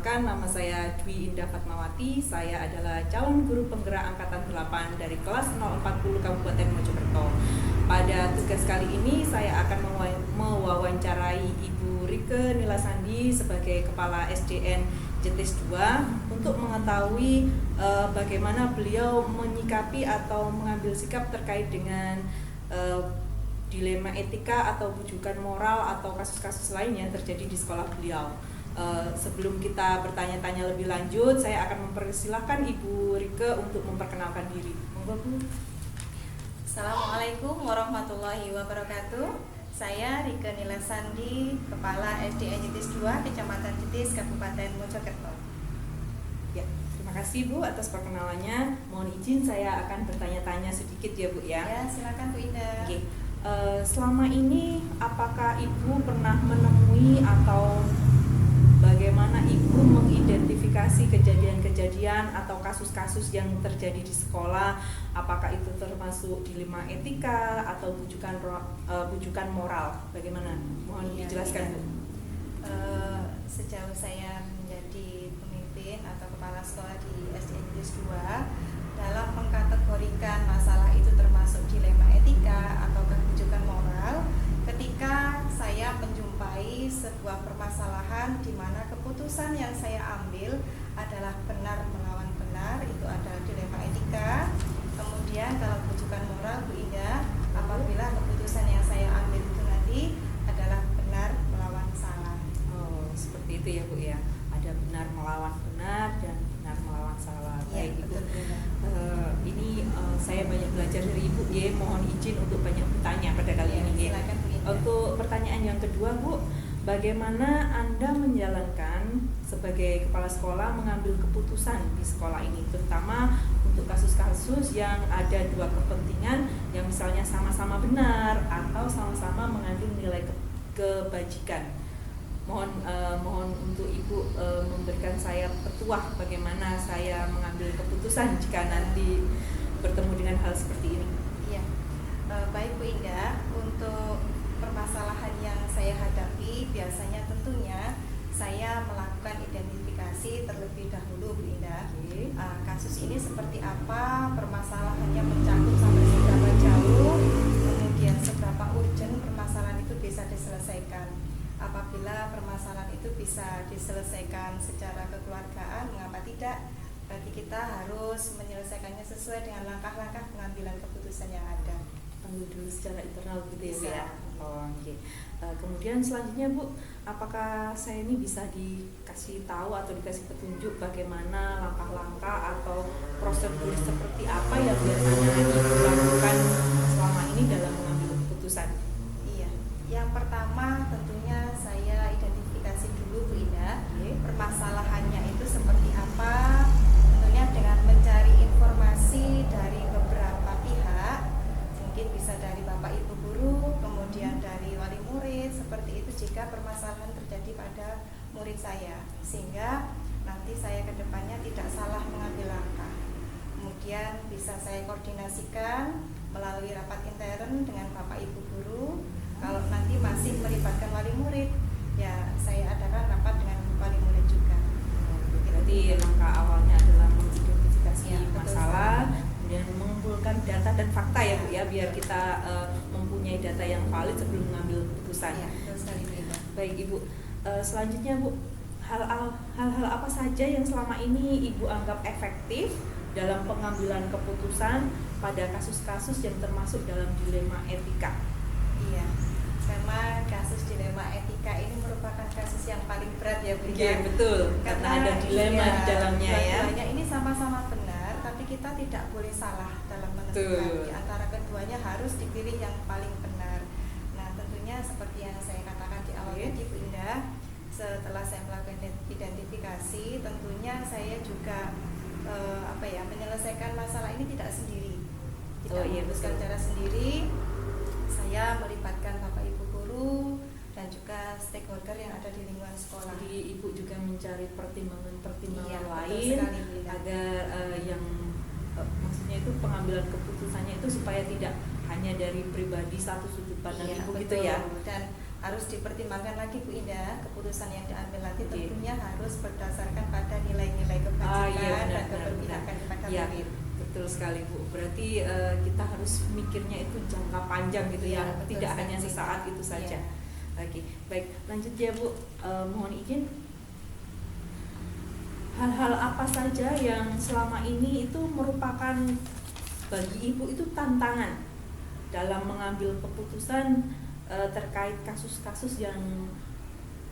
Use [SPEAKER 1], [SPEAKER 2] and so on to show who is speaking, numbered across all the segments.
[SPEAKER 1] Perkenalkan, nama saya Dwi Indah Fatmawati. Saya adalah calon guru penggerak angkatan 8 dari kelas 040 Kabupaten Mojokerto. Pada tugas kali ini saya akan mewawancarai Ibu Rike Nilasandi sebagai Kepala SDN JTS 2 untuk mengetahui bagaimana beliau menyikapi atau mengambil sikap terkait dengan dilema etika atau bujukan moral atau kasus-kasus lain yang terjadi di sekolah beliau. Sebelum kita bertanya-tanya lebih lanjut, saya akan mempersilahkan Ibu Rike untuk memperkenalkan diri. Monggo Bu.
[SPEAKER 2] Assalamualaikum warahmatullahi wabarakatuh. Saya Rike Nilasandi, Kepala SDN JTS 2, Kecamatan JTS, Kabupaten Mojokerto.
[SPEAKER 1] Ya, terima kasih Bu atas perkenalannya. Mohon izin saya akan bertanya-tanya sedikit ya Bu ya.
[SPEAKER 2] Ya, silakan Bu Indah.
[SPEAKER 1] Oke. Selama ini apakah Ibu pernah menemui atau bagaimana Ibu mengidentifikasi kejadian-kejadian atau kasus-kasus yang terjadi di sekolah? Apakah itu termasuk dilema etika atau bujukan moral? Bagaimana? Mohon dijelaskan Bu.
[SPEAKER 2] Sejauh saya menjadi pemimpin atau kepala sekolah di SDN JTS 2, dalam mengkategorikan masalah itu termasuk dilema etika atau bujukan moral, ketika saya menjumpai sebuah permasalahan di mana keputusan yang saya ambil adalah benar melawan benar, itu adalah dilema etika. Kemudian kalau bujukan moral Bu Indah, apabila keputusan yang saya ambil itu nanti adalah benar melawan salah.
[SPEAKER 1] Oh, seperti itu ya Bu ya. Ada benar melawan benar dan benar melawan salah. Baik Ibu. Ini saya banyak belajar dari Ibu ya. Mohon izin untuk banyak bertanya pada kali ini ya.
[SPEAKER 2] Silakan Bu Indah.
[SPEAKER 1] Untuk pertanyaan yang kedua Bu, bagaimana Anda menjalankan sebagai kepala sekolah mengambil keputusan di sekolah ini, terutama untuk kasus-kasus yang ada dua kepentingan yang misalnya sama-sama benar atau sama-sama mengandung nilai kebajikan. Mohon untuk Ibu memberikan saya petuah bagaimana saya mengambil keputusan jika nanti bertemu dengan hal seperti ini.
[SPEAKER 2] Iya, baik Bu Indah. Untuk permasalahan yang saya hadapi, biasanya tentunya saya melakukan identifikasi terlebih dahulu Bu Indah.
[SPEAKER 1] Oke.
[SPEAKER 2] Kasus ini seperti apa, permasalahannya mencakup sampai seberapa jauh, kemudian seberapa urgent permasalahan itu bisa diselesaikan. Apabila permasalahan itu bisa diselesaikan secara kekeluargaan, mengapa tidak? Berarti kita harus menyelesaikannya sesuai dengan langkah-langkah pengambilan keputusan yang ada.
[SPEAKER 1] Ambil dulu secara internal gitu ya Bu
[SPEAKER 2] Bisa.
[SPEAKER 1] ya. Oh, oke. Kemudian selanjutnya Bu, apakah saya ini bisa dikasih tahu atau dikasih petunjuk bagaimana langkah-langkah atau prosedur seperti apa yang biasanya Ibu lakukan selama ini dalam mengambil keputusan?
[SPEAKER 2] Iya, yang pertama tentunya saya identifikasi dulu Bu Indah. Permasalahannya itu seperti apa, tentunya dengan mencari informasi dari beberapa pihak, mungkin bisa dari Bapak Ibu Guru, kemudian dari wali murid, seperti itu jika permasalahan terjadi pada murid saya, sehingga nanti saya ke depannya tidak salah mengambil langkah. Kemudian bisa saya koordinasikan melalui rapat intern dengan Bapak Ibu Guru. Kalau nanti masih melibatkan wali murid, ya saya adakan rapat dengan wali murid juga.
[SPEAKER 1] Berarti langkah awalnya adalah mengidentifikasi
[SPEAKER 2] Ya, betul
[SPEAKER 1] masalah,
[SPEAKER 2] sekali.
[SPEAKER 1] kemudian mengumpulkan data dan fakta ya Bu ya, biar kita mempunyai data yang valid sebelum mengambil keputusan.
[SPEAKER 2] Ya, betul sekali Bu Indah.
[SPEAKER 1] Baik Ibu, selanjutnya Bu, hal-hal apa saja yang selama ini Ibu anggap efektif dalam pengambilan keputusan pada kasus-kasus yang termasuk dalam dilema etika?
[SPEAKER 2] Iya, karena kasus dilema etika ini merupakan kasus yang paling berat ya Bu
[SPEAKER 1] Iya
[SPEAKER 2] Indah.
[SPEAKER 1] betul, karena ada dilema di dalamnya ya.
[SPEAKER 2] Dua-duanya ini sama-sama benar, tapi kita tidak boleh salah dalam menentukan.
[SPEAKER 1] Betul.
[SPEAKER 2] Di antara keduanya harus dipilih yang paling benar. Nah, tentunya seperti yang saya katakan di awal tadi Bu Indah, setelah saya melakukan identifikasi, tentunya saya juga menyelesaikan masalah ini tidak sendiri. Tidak memutuskan cara sendiri. Saya melibatkan Bapak Ibu Guru dan juga stakeholder yang ada di lingkungan sekolah.
[SPEAKER 1] Jadi Ibu juga mencari pertimbangan
[SPEAKER 2] Iya, betul
[SPEAKER 1] lain
[SPEAKER 2] sekali, Bu Indah.
[SPEAKER 1] agar maksudnya itu pengambilan keputusannya itu supaya tidak hanya dari pribadi satu sudut pandang
[SPEAKER 2] Iya,
[SPEAKER 1] Ibu gitu
[SPEAKER 2] betul.
[SPEAKER 1] ya.
[SPEAKER 2] Dan harus dipertimbangkan lagi Bu Indah, keputusan yang diambil nanti
[SPEAKER 1] Oke.
[SPEAKER 2] tentunya harus berdasarkan pada nilai-nilai
[SPEAKER 1] Ah,
[SPEAKER 2] kebajikan
[SPEAKER 1] iya, benar,
[SPEAKER 2] dan
[SPEAKER 1] benar,
[SPEAKER 2] keberpihakan kepada
[SPEAKER 1] Iya,
[SPEAKER 2] murid.
[SPEAKER 1] betul sekali Bu. Berarti kita harus mikirnya itu jangka panjang gitu
[SPEAKER 2] Iya,
[SPEAKER 1] ya,
[SPEAKER 2] betul
[SPEAKER 1] tidak
[SPEAKER 2] sekali.
[SPEAKER 1] hanya sesaat itu saja.
[SPEAKER 2] Iya.
[SPEAKER 1] Oke, baik. Lanjut ya Bu. Mohon izin. Hal-hal apa saja yang selama ini itu merupakan bagi Ibu itu tantangan dalam mengambil keputusan terkait kasus-kasus yang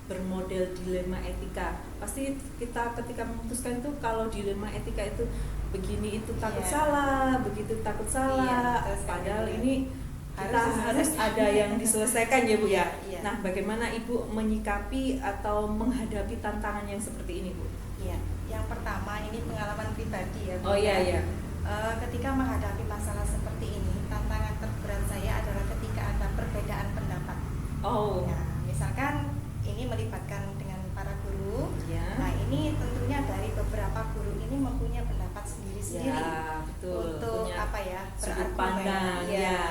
[SPEAKER 1] bermodel dilema etika. Pasti kita ketika memutuskan itu kalau dilema etika itu begini itu takut
[SPEAKER 2] Iya.
[SPEAKER 1] salah, begitu takut salah.
[SPEAKER 2] Iya, betul sekali.
[SPEAKER 1] Padahal ini kita
[SPEAKER 2] Harus
[SPEAKER 1] harus ada yang diselesaikan ya Bu ya.
[SPEAKER 2] Iya.
[SPEAKER 1] Nah, bagaimana Ibu menyikapi atau menghadapi tantangan yang seperti ini Bu?
[SPEAKER 2] Iya, yang pertama ini pengalaman pribadi ya Bu.
[SPEAKER 1] Oh iya iya.
[SPEAKER 2] Ketika menghadapi masalah seperti ini, tantangan terberat saya adalah ketika ada perbedaan pendapat.
[SPEAKER 1] Oh.
[SPEAKER 2] Ya, misalkan ini melibatkan dengan para guru.
[SPEAKER 1] Ya.
[SPEAKER 2] Nah, ini tentunya dari beberapa guru ini mempunyai pendapat sendiri-sendiri.
[SPEAKER 1] Ya, betul.
[SPEAKER 2] Untuk
[SPEAKER 1] Punya
[SPEAKER 2] apa ya?
[SPEAKER 1] sudut
[SPEAKER 2] berargumen.
[SPEAKER 1] pandang,
[SPEAKER 2] Iya.
[SPEAKER 1] ya.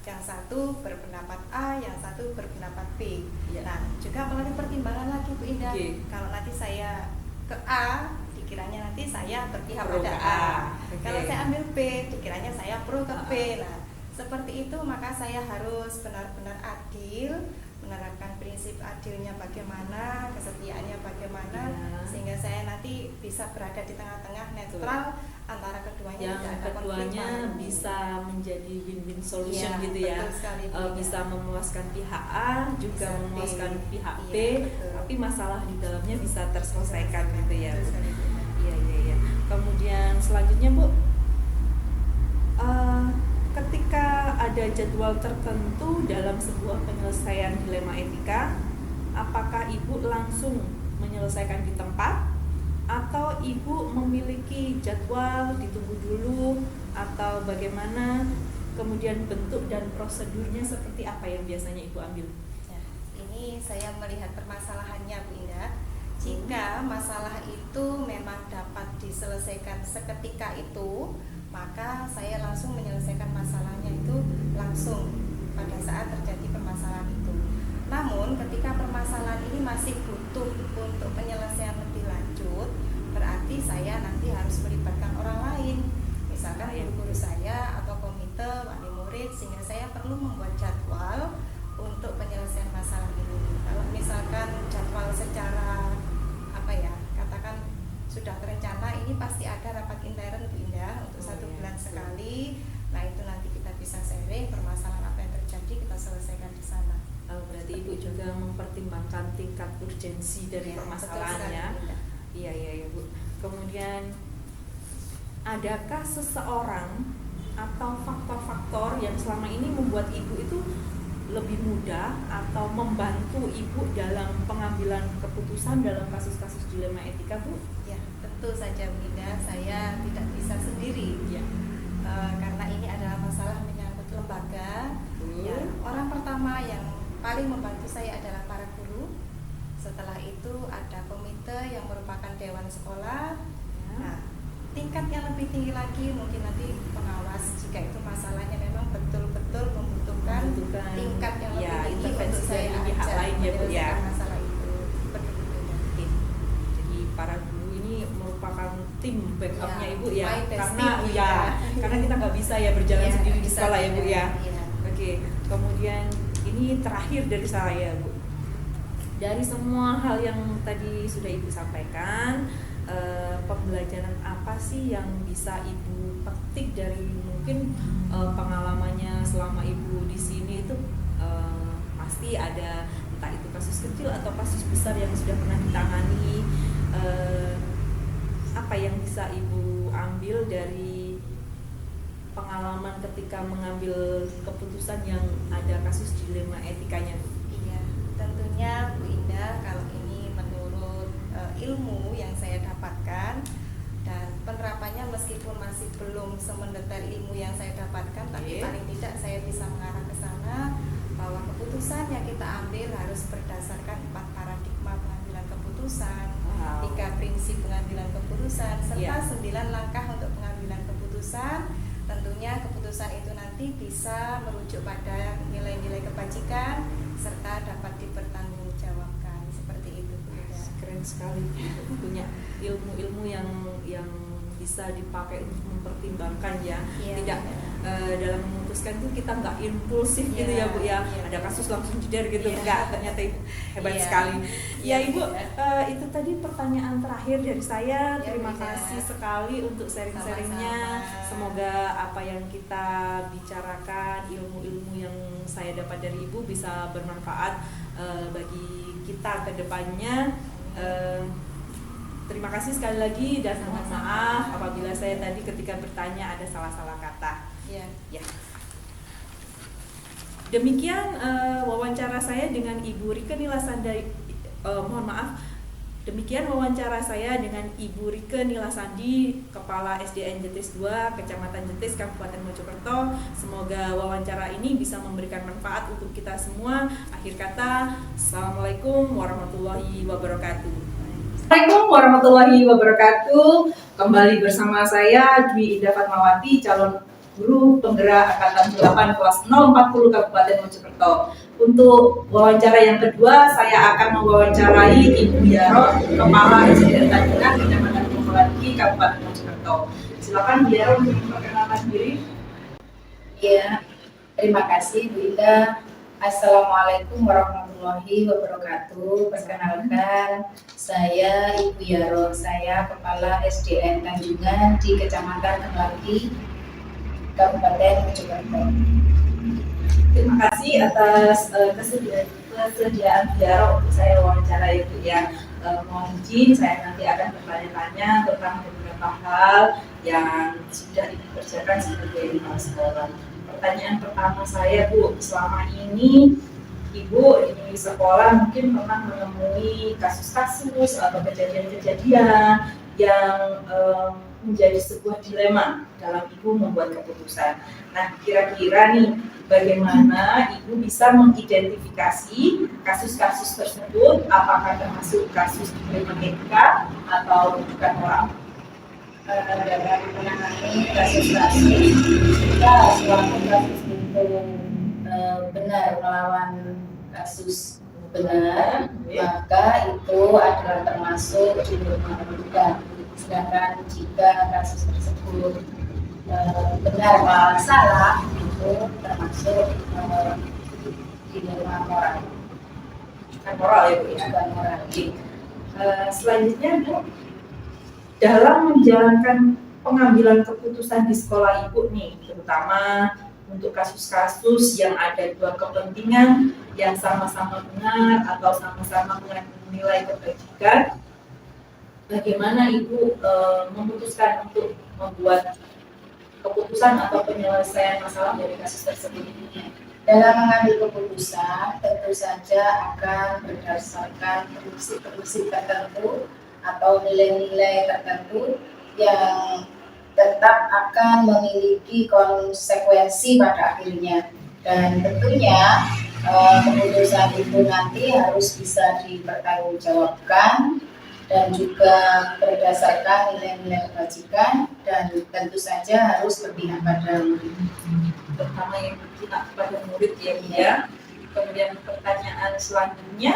[SPEAKER 2] Yang satu berpendapat A, yang satu berpendapat B.
[SPEAKER 1] Ya.
[SPEAKER 2] Nah, juga melalui pertimbangan lagi Bu Indah.
[SPEAKER 1] Oke.
[SPEAKER 2] Kalau nanti saya ke A, dikiranya nanti saya berpihak
[SPEAKER 1] Pro
[SPEAKER 2] pada
[SPEAKER 1] ke
[SPEAKER 2] A.
[SPEAKER 1] A. Oke.
[SPEAKER 2] Kalau saya ambil B, dikiranya saya pro ke B.
[SPEAKER 1] A.
[SPEAKER 2] Nah, seperti itu maka saya harus benar-benar adil, menerapkan prinsip adilnya bagaimana, kesetiaannya bagaimana,
[SPEAKER 1] Ya.
[SPEAKER 2] sehingga saya nanti bisa berada di tengah-tengah netral antara keduanya,
[SPEAKER 1] Yang
[SPEAKER 2] tidak ada konflik
[SPEAKER 1] keduanya
[SPEAKER 2] mau.
[SPEAKER 1] bisa menjadi win-win solution
[SPEAKER 2] Iya,
[SPEAKER 1] gitu ya.
[SPEAKER 2] betul sekali, Bu Ida.
[SPEAKER 1] Bisa memuaskan pihak A, juga
[SPEAKER 2] Bisa B.
[SPEAKER 1] memuaskan pihak B,
[SPEAKER 2] Iya, betul.
[SPEAKER 1] tapi masalah di dalamnya bisa terselesaikan gitu ya.
[SPEAKER 2] Betul sekali, Bu Ida.
[SPEAKER 1] Iya iya iya. Kemudian selanjutnya Bu, ketika ada jadwal tertentu dalam sebuah penyelesaian dilema etika, apakah Ibu langsung menyelesaikan di tempat atau Ibu memiliki jadwal ditunggu dulu atau bagaimana, kemudian bentuk dan prosedurnya seperti apa yang biasanya Ibu ambil?
[SPEAKER 2] Nah, ini saya melihat permasalahannya Bu Indah. Jika masalah itu memang dapat diselesaikan seketika itu, maka saya langsung menyelesaikan masalahnya itu langsung pada saat terjadi permasalahan itu. Namun ketika permasalahan ini masih butuh untuk penyelesaian lebih lanjut, berarti saya nanti harus melibatkan orang lain, misalkan guru-guru saya atau komite wali murid, sehingga saya perlu membuat jadwal untuk penyelesaian masalah ini. Kalau misalkan jadwal secara apa ya, katakan sudah terencana, ini pasti ada rapat intern Bu Indah untuk 1 bulan sekali. Nah, itu nanti kita bisa sharing permasalahan apa yang terjadi, kita selesaikan di sana.
[SPEAKER 1] Berarti Ibu juga mempertimbangkan tingkat urgensi dari
[SPEAKER 2] Ya,
[SPEAKER 1] permasalahannya.
[SPEAKER 2] betul sekali, Bu Indah.
[SPEAKER 1] Iya iya iya Bu. Kemudian adakah seseorang atau faktor-faktor yang selama ini membuat Ibu itu lebih mudah atau membantu Ibu dalam pengambilan keputusan dalam kasus-kasus dilema etika Bu?
[SPEAKER 2] Ya, tentu saja Bu Indah, saya tidak bisa sendiri.
[SPEAKER 1] Ya.
[SPEAKER 2] Karena ini adalah masalah menyangkut lembaga.
[SPEAKER 1] Betul.
[SPEAKER 2] Ya, orang pertama yang paling membantu saya adalah para guru. Setelah itu ada komite yang merupakan dewan sekolah.
[SPEAKER 1] Ya.
[SPEAKER 2] Nah, tingkat yang lebih tinggi lagi mungkin nanti pengawas, jika itu masalahnya memang betul-betul membutuhkan tingkat yang lebih
[SPEAKER 1] ya,
[SPEAKER 2] tinggi
[SPEAKER 1] intervensi
[SPEAKER 2] untuk saya
[SPEAKER 1] dari pihak
[SPEAKER 2] ajak
[SPEAKER 1] lain ya Bu ya.
[SPEAKER 2] menyelesaikan masalah itu. Seperti itu, Bu Indah.
[SPEAKER 1] Oke. Jadi para guru ini merupakan tim backupnya
[SPEAKER 2] Ya,
[SPEAKER 1] Ibu ya,
[SPEAKER 2] my best
[SPEAKER 1] karena
[SPEAKER 2] team,
[SPEAKER 1] ya, karena kita nggak bisa ya berjalan
[SPEAKER 2] Iya,
[SPEAKER 1] sendiri di
[SPEAKER 2] bisa,
[SPEAKER 1] sekolah ya Bu ya.
[SPEAKER 2] Iya.
[SPEAKER 1] Oke, kemudian ini terakhir dari saya Bu. Dari semua hal yang tadi sudah Ibu sampaikan, pembelajaran apa sih yang bisa Ibu petik dari mungkin pengalamannya selama Ibu di sini itu pasti ada, entah itu kasus kecil atau kasus besar yang sudah pernah ditangani. Apa yang bisa Ibu ambil dari pengalaman ketika mengambil keputusan yang ada kasus dilema etikanya Bu?
[SPEAKER 2] Iya, tentunya Bu Indah, kalau ini menurut ilmu yang saya dapatkan dan penerapannya meskipun masih belum semendetail ilmu yang saya dapatkan, tapi
[SPEAKER 1] Oke.
[SPEAKER 2] paling tidak saya bisa mengarah ke sana bahwa keputusan yang kita ambil harus berdasarkan 4 paradigma pengambilan keputusan,
[SPEAKER 1] Wow.
[SPEAKER 2] 3 prinsip pengambilan keputusan, serta
[SPEAKER 1] Iya.
[SPEAKER 2] 9 langkah untuk pengambilan keputusan. Tentunya keputusan keputusan itu nanti bisa merujuk pada nilai-nilai kebajikan serta dapat dipertanggungjawabkan. Seperti itu Bu Ida.
[SPEAKER 1] Keren sekali, punya ilmu-ilmu yang bisa dipakai untuk mempertimbangkan ya. Tidak dalam memutuskan tuh kita nggak impulsif gitu ya Bu ya. Ada kasus langsung jeder gitu, enggak, ternyata Ibu hebat sekali. Ya Ibu, itu tadi pertanyaan terakhir dari saya. Terima kasih sekali untuk sharing-sharingnya. Semoga apa yang kita bicarakan, ilmu-ilmu yang saya dapat dari Ibu bisa bermanfaat bagi kita ke depannya. Terima kasih sekali lagi dan mohon maaf apabila saya tadi ketika bertanya ada salah-salah kata. Ya. Demikian wawancara saya dengan Ibu Rike Nilasandi. Mohon maaf. Demikian wawancara saya dengan Ibu Rike Nilasandi, Kepala SDN Jetis 2, Kecamatan Jetis, Kabupaten Mojokerto. Semoga wawancara ini bisa memberikan manfaat untuk kita semua. Akhir kata, Assalamualaikum warahmatullahi wabarakatuh. Assalamualaikum warahmatullahi wabarakatuh. Kembali bersama saya Dwi Indah Fatmawati, calon guru penggerak angkatan 8 kelas 040 Kabupaten Mojokerto. Untuk wawancara yang kedua, saya akan mewawancarai Ibu Yaro, Kepala SDN Tanjungan, Kecamatan Mojokerto, Kabupaten Mojokerto. Silakan Bu Yaro untuk memperkenalkan diri.
[SPEAKER 3] Ya, terima kasih Bu Indah. Assalamualaikum warahmatullahi wabarakatuh. Perkenalkan, saya Ibu Yaro, saya Kepala SDN Tanjungan di Kecamatan Kemlaki, Kabupaten Mojokerto.
[SPEAKER 1] Terima kasih atas kesediaan Bu Yaro untuk saya wawancara itu ya. Mohon izin saya nanti akan bertanya-tanya tentang beberapa hal yang sudah dikerjakan sebagai kepala sekolah. Pertanyaan pertama saya Bu, selama ini Ibu di sekolah mungkin pernah menemui kasus-kasus atau kejadian-kejadian yang menjadi sebuah dilema dalam Ibu membuat keputusan. Nah, kira-kira nih bagaimana Ibu bisa mengidentifikasi kasus-kasus tersebut, apakah termasuk kasus dilema etika atau bukan moral?
[SPEAKER 3] Dalam menangani kasus-kasus, kita suatu kasus itu benar melawan kasus benar, maka itu adalah termasuk dilema etika. Sedangkan jika kasus tersebut benar melawan salah, itu termasuk dilema moral.
[SPEAKER 1] Bukan moral ya Bu ya?
[SPEAKER 3] Bukan moral.
[SPEAKER 1] Selanjutnya Bu, dalam menjalankan pengambilan keputusan di sekolah Ibu nih, terutama untuk kasus-kasus yang ada dua kepentingan yang sama-sama benar atau sama-sama mengandung nilai kebajikan, bagaimana Ibu memutuskan untuk membuat keputusan atau penyelesaian masalah dari kasus tersebut?
[SPEAKER 3] Dalam mengambil keputusan, tentu saja akan berdasarkan prinsip-prinsip tertentu atau nilai-nilai tertentu yang tetap akan memiliki konsekuensi pada akhirnya. Dan tentunya keputusan itu nanti harus bisa dipertanggungjawabkan dan juga berdasarkan nilai-nilai kebajikan dan tentu saja harus berpihak pada murid.
[SPEAKER 1] Terutama yang berpihak pada murid ya Bu ya. Kemudian pertanyaan selanjutnya,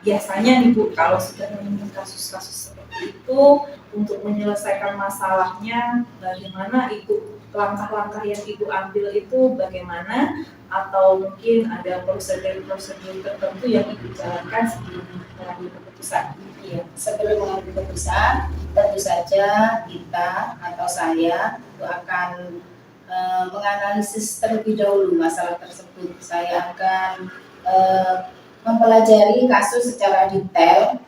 [SPEAKER 1] biasanya nih Bu, kalau sudah menemukan kasus-kasus seperti itu, untuk menyelesaikan masalahnya, bagaimana Ibu, langkah-langkah yang Ibu ambil itu bagaimana? Atau mungkin ada prosedur-prosedur tertentu yang Ibu jalankan sebelum mengambil keputusan?
[SPEAKER 3] Iya, sebelum mengambil keputusan, tentu saja kita atau saya itu akan menganalisis terlebih dahulu masalah tersebut. Saya akan mempelajari kasus secara detail,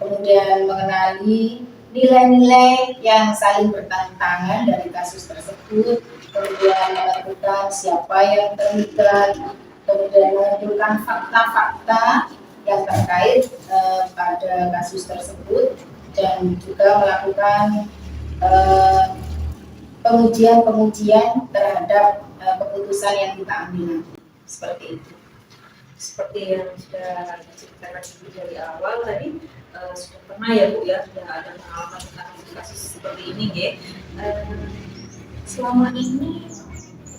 [SPEAKER 3] kemudian mengenali nilai-nilai yang saling bertentangan dari kasus tersebut, kemudian menentukan siapa yang terlibat, kemudian mengumpulkan fakta-fakta yang terkait pada kasus tersebut, dan juga melakukan pengujian terhadap keputusan yang kita ambil. Seperti itu.
[SPEAKER 1] Seperti yang sudah diceritakan Ibu dari awal tadi, sudah pernah ya Bu ya, sudah ada pengalaman tentang kasus seperti ini ya. selama ini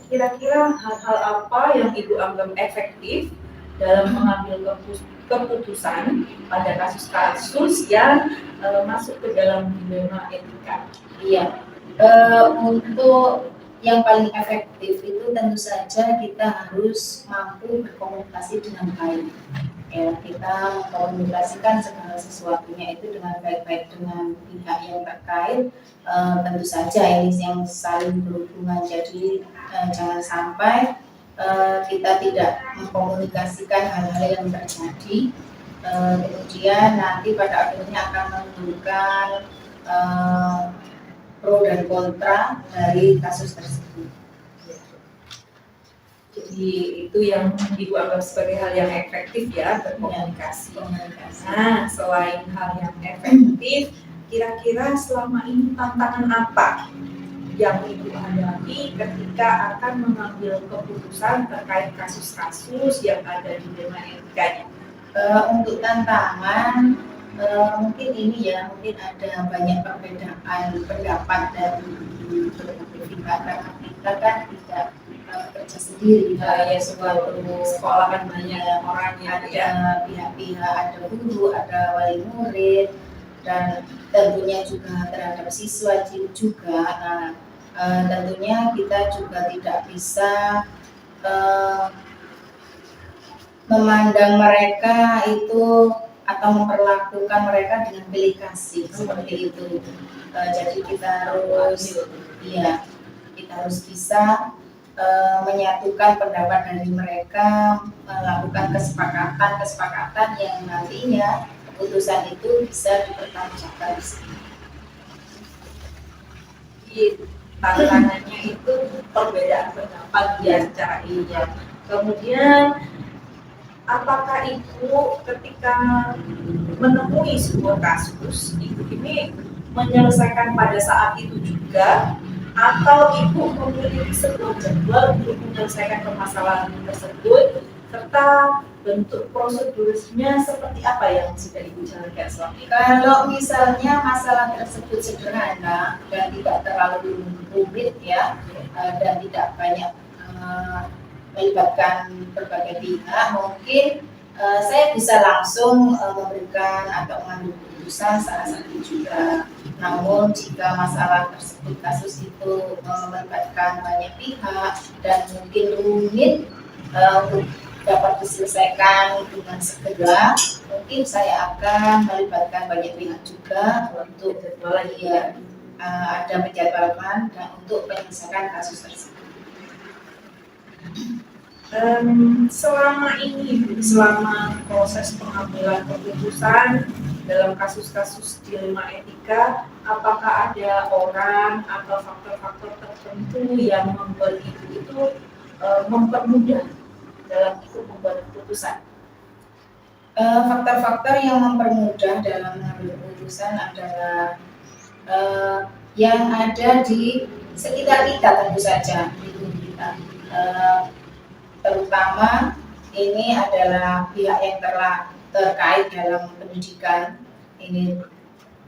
[SPEAKER 1] kira-kira hal-hal apa yang Ibu anggap efektif dalam mengambil keputusan pada kasus-kasus yang masuk ke dalam dilema etika?
[SPEAKER 3] Iya, untuk yang paling efektif itu tentu saja kita harus mampu berkomunikasi dengan baik. Ya, kita mengkomunikasikan segala sesuatunya itu dengan baik-baik dengan pihak yang terkait. Tentu saja ini yang saling berhubungan. Jadi jangan sampai kita tidak mengkomunikasikan hal-hal yang terjadi. Kemudian nanti pada akhirnya akan menimbulkan pro dan kontra dari kasus tersebut.
[SPEAKER 1] Jadi itu yang Ibu anggap sebagai hal yang efektif ya, berkomunikasi. Nah, selain hal yang efektif, kira-kira selama ini tantangan apa yang Ibu hadapi ketika akan mengambil keputusan terkait kasus-kasus yang ada di dilema etikanya?
[SPEAKER 3] Untuk tantangan mungkin ini ya, mungkin ada banyak perbedaan pendapat dari berbagai pihak karena kita kan tidak bekerja sendiri,
[SPEAKER 1] Ya, suatu sekolah kan banyak orang yang
[SPEAKER 3] ada pihak-pihak, ada guru, ada wali murid, dan tentunya juga terhadap siswa juga. Nah, tentunya kita juga tidak bisa memandang mereka itu atau memperlakukan mereka dengan pilih kasih seperti itu. Jadi kita harus bisa menyatukan pendapat dari mereka, melakukan kesepakatan yang nantinya keputusan itu bisa dipertanggungjawabkan.
[SPEAKER 1] Tantangannya itu perbedaan pendapat ya secara ilmiah. Kemudian apakah Ibu ketika menemui sebuah kasus, Ibu ini menyelesaikan pada saat itu juga, atau Ibu memiliki sebuah jadwal untuk menyelesaikan permasalahan tersebut, serta bentuk prosedurnya seperti apa yang sudah Ibu jalankan selama ini?
[SPEAKER 3] Kalau misalnya masalah tersebut sederhana dan tidak terlalu rumit ya, dan tidak banyak melibatkan berbagai pihak, mungkin saya bisa langsung memberikan atau mengambil keputusan saat itu juga. Namun jika masalah tersebut, kasus itu melibatkan banyak pihak dan mungkin rumit untuk dapat diselesaikan dengan segera, mungkin saya akan melibatkan banyak pihak juga untuk ada penjadwalan dan untuk menyelesaikan kasus tersebut.
[SPEAKER 1] Selama ini, selama proses pengambilan keputusan dalam kasus-kasus dilema etika, apakah ada orang atau faktor-faktor tertentu yang membuat Ibu itu mempermudah dalam ikut membuat keputusan?
[SPEAKER 3] Faktor-faktor yang mempermudah dalam mengambil keputusan adalah yang ada di sekitar kita tentu saja, kita. Terutama ini adalah pihak yang terkait dalam pendidikan, ini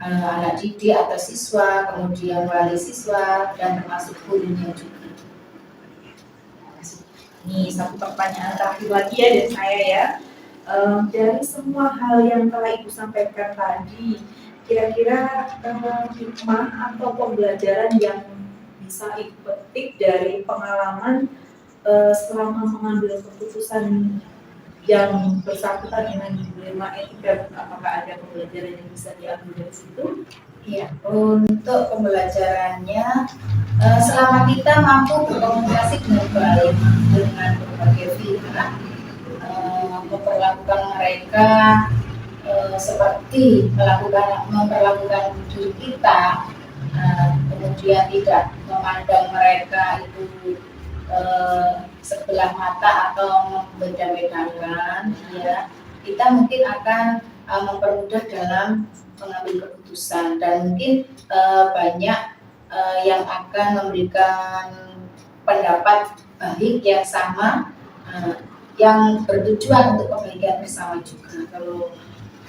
[SPEAKER 3] anak didik atau siswa, kemudian wali siswa, dan termasuk gurunya juga.
[SPEAKER 1] Ini satu pertanyaan terakhir lagi ya dari saya ya. Dari semua hal yang telah Ibu sampaikan tadi, kira-kira hikmah atau pembelajaran yang bisa Ibu petik dari pengalaman selama mengambil keputusan yang bersangkutan dengan dilema etika, apakah ada pembelajaran yang bisa diambil dari situ?
[SPEAKER 3] Ya, untuk pembelajarannya, selama kita mampu berkomunikasi dengan baik dengan berbagai pihak, memperlakukan mereka seperti memperlakukan diri kita, kemudian tidak memandang mereka itu sebelah mata atau membeda-bedakan, ya, kita mungkin akan mempermudah dalam mengambil keputusan, dan mungkin banyak yang akan memberikan pendapat baik yang sama, yang bertujuan untuk kebaikan bersama juga.
[SPEAKER 1] Kalau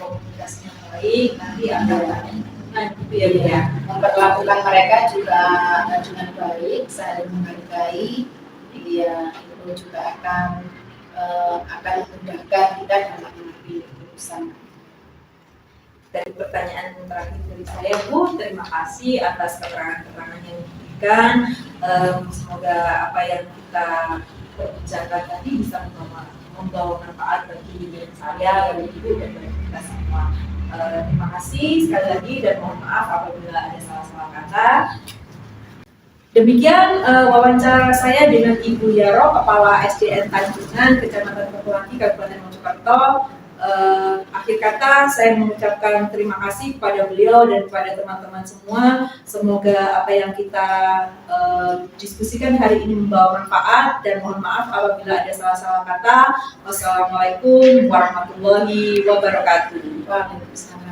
[SPEAKER 1] komunikasinya baik, nanti akan Nah, gitu ya Bu ya.
[SPEAKER 3] Memperlakukan mereka juga dengan baik, saling menghargai, ya itu juga akan memudahkan kita dalam mengambil keputusan.
[SPEAKER 1] Dari pertanyaan terakhir dari saya Bu, terima kasih atas keterangan-keterangan yang diberikan. Semoga apa yang kita perbicarakan tadi bisa membawa manfaat bagi diri saya, bagi Ibu, dan bagi kita semua. Terima kasih sekali lagi dan mohon maaf apabila ada salah-salah kata. Demikian wawancara saya dengan Ibu Yaro, Kepala SDN Tanjungan, Kecamatan Kepulangi, Kabupaten Mojokerto. Akhir kata saya mengucapkan terima kasih kepada beliau dan kepada teman-teman semua. Semoga apa yang kita diskusikan hari ini membawa manfaat, dan mohon maaf apabila ada salah-salah kata. Wassalamualaikum warahmatullahi wabarakatuh.
[SPEAKER 3] Waalaikumsalam.